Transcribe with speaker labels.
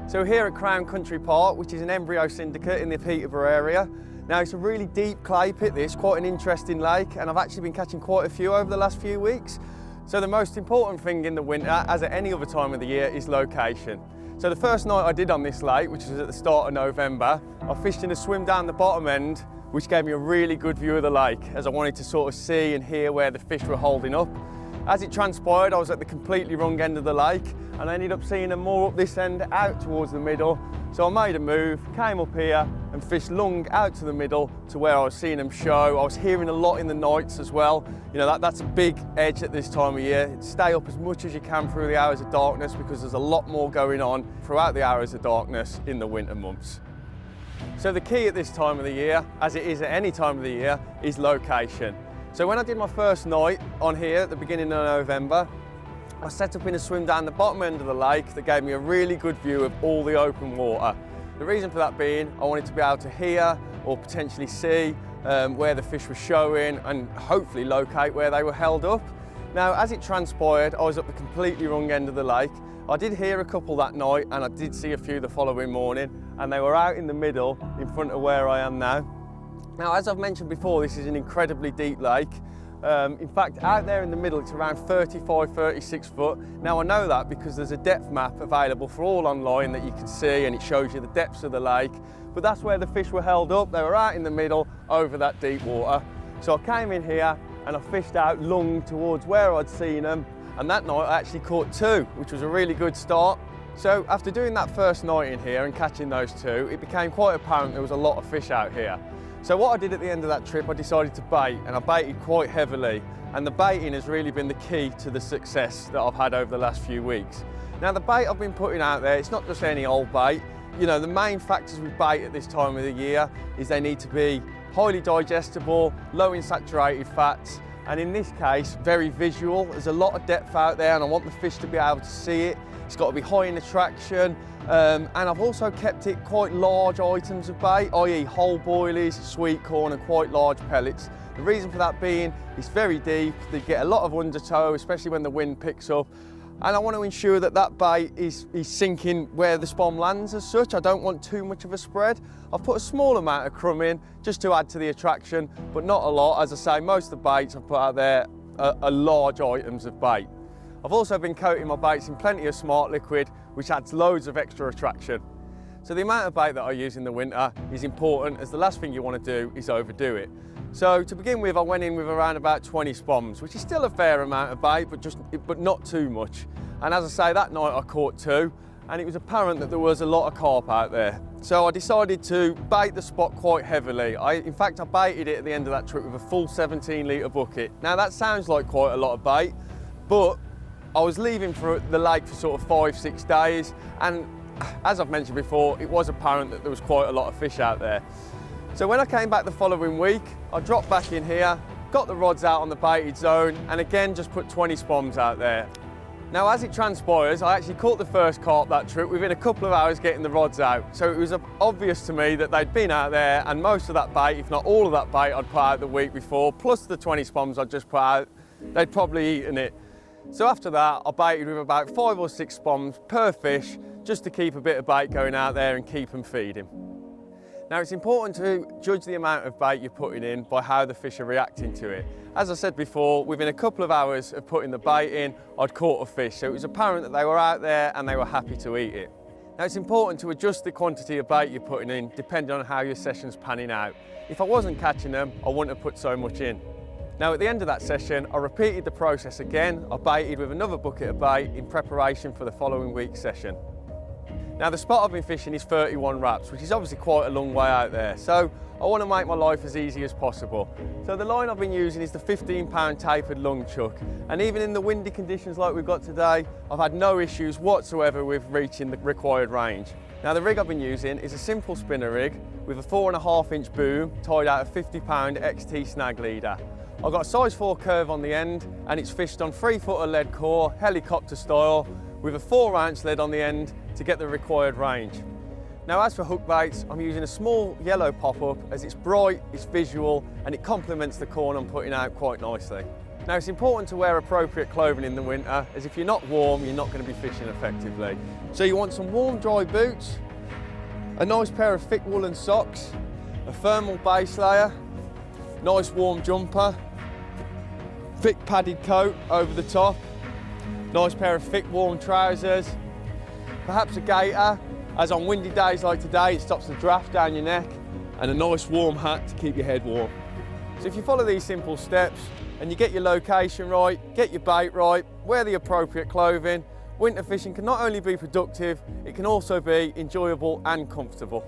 Speaker 1: So we're here at Crown Country Park, which is an embryo syndicate in the Peterborough area. Now it's a really deep clay pit, this, quite an interesting lake, and I've actually been catching quite a few over the last few weeks. So the most important thing in the winter, as at any other time of the year, is location. So the first night I did on this lake, which was at the start of November, I fished in a swim down the bottom end, which gave me a really good view of the lake, as I wanted to sort of see and hear where the fish were holding up. As it transpired, I was at the completely wrong end of the lake, and I ended up seeing them more up this end, out towards the middle. So I made a move, came up here and fished long out to the middle to where I was seeing them show. I was hearing a lot in the nights as well. You know, that's a big edge at this time of year. Stay up as much as you can through the hours of darkness, because there's a lot more going on throughout the hours of darkness in the winter months. So the key at this time of the year, as it is at any time of the year, is location. So when I did my first night on here at the beginning of November, I set up in a swim down the bottom end of the lake that gave me a really good view of all the open water. The reason for that being, I wanted to be able to hear or potentially see where the fish were showing and hopefully locate where they were held up. Now, as it transpired, I was at the completely wrong end of the lake. I did hear a couple that night and I did see a few the following morning, and they were out in the middle in front of where I am now. Now, as I've mentioned before, this is an incredibly deep lake. In fact, out there in the middle, it's around 35, 36 foot. Now, I know that because there's a depth map available for all online that you can see, and it shows you the depths of the lake. But that's where the fish were held up. They were out in the middle over that deep water. So I came in here and I fished out long towards where I'd seen them. And that night I actually caught two, which was a really good start. So after doing that first night in here and catching those two, it became quite apparent there was a lot of fish out here. So what I did at the end of that trip, I decided to bait, and I baited quite heavily. And the baiting has really been the key to the success that I've had over the last few weeks. Now, the bait I've been putting out there, it's not just any old bait. You know, the main factors with bait at this time of the year is they need to be highly digestible, low in saturated fats, and in this case, very visual. There's a lot of depth out there and I want the fish to be able to see it. It's got to be high in attraction. And I've also kept it quite large items of bait, i.e. whole boilies, sweet corn and quite large pellets. The reason for that being, it's very deep, they get a lot of undertow, especially when the wind picks up. And I want to ensure that that bait is sinking where the spawn lands as such. I don't want too much of a spread. I've put a small amount of crumb in just to add to the attraction, but not a lot. As I say, most of the baits I've put out there are large items of bait. I've also been coating my baits in plenty of smart liquid, which adds loads of extra attraction. So the amount of bait that I use in the winter is important, as the last thing you want to do is overdo it. So to begin with, I went in with around about 20 spoms, which is still a fair amount of bait, but not too much. And as I say, that night I caught two, and it was apparent that there was a lot of carp out there. So I decided to bait the spot quite heavily. In fact, I baited it at the end of that trip with a full 17-litre bucket. Now that sounds like quite a lot of bait, but I was leaving for the lake for sort of 5-6 days, and as I've mentioned before, it was apparent that there was quite a lot of fish out there. So when I came back the following week, I dropped back in here, got the rods out on the baited zone, and again just put 20 spoms out there. Now, as it transpires, I actually caught the first carp that trip within a couple of hours getting the rods out. So it was obvious to me that they'd been out there, and most of that bait, if not all of that bait I'd put out the week before, plus the 20 spoms I'd just put out, they'd probably eaten it. So after that, I baited with about 5 or 6 spoms per fish, just to keep a bit of bait going out there and keep them feeding. Now, it's important to judge the amount of bait you're putting in by how the fish are reacting to it. As I said before, within a couple of hours of putting the bait in, I'd caught a fish, so it was apparent that they were out there and they were happy to eat it. Now, it's important to adjust the quantity of bait you're putting in depending on how your session's panning out. If I wasn't catching them, I wouldn't have put so much in. Now, at the end of that session, I repeated the process again. I baited with another bucket of bait in preparation for the following week's session. Now, the spot I've been fishing is 31 wraps, which is obviously quite a long way out there. So I want to make my life as easy as possible. So the line I've been using is the 15-pound tapered lung chuck. And even in the windy conditions like we've got today, I've had no issues whatsoever with reaching the required range. Now, the rig I've been using is a simple spinner rig with a 4.5-inch boom tied out a 50-pound XT snag leader. I've got a size 4 curve on the end, and it's fished on 3-footer lead core, helicopter style, with a 4-ounce lead on the end to get the required range. Now, as for hook baits, I'm using a small yellow pop-up, as it's bright, it's visual, and it complements the corn I'm putting out quite nicely. Now it's important to wear appropriate clothing in the winter, as if you're not warm, you're not going to be fishing effectively. So you want some warm, dry boots, a nice pair of thick woolen socks, a thermal base layer, nice warm jumper, thick padded coat over the top, nice pair of thick warm trousers, perhaps a gaiter, as on windy days like today it stops the draft down your neck, and a nice warm hat to keep your head warm. So if you follow these simple steps and you get your location right, get your bait right, wear the appropriate clothing, winter fishing can not only be productive, it can also be enjoyable and comfortable.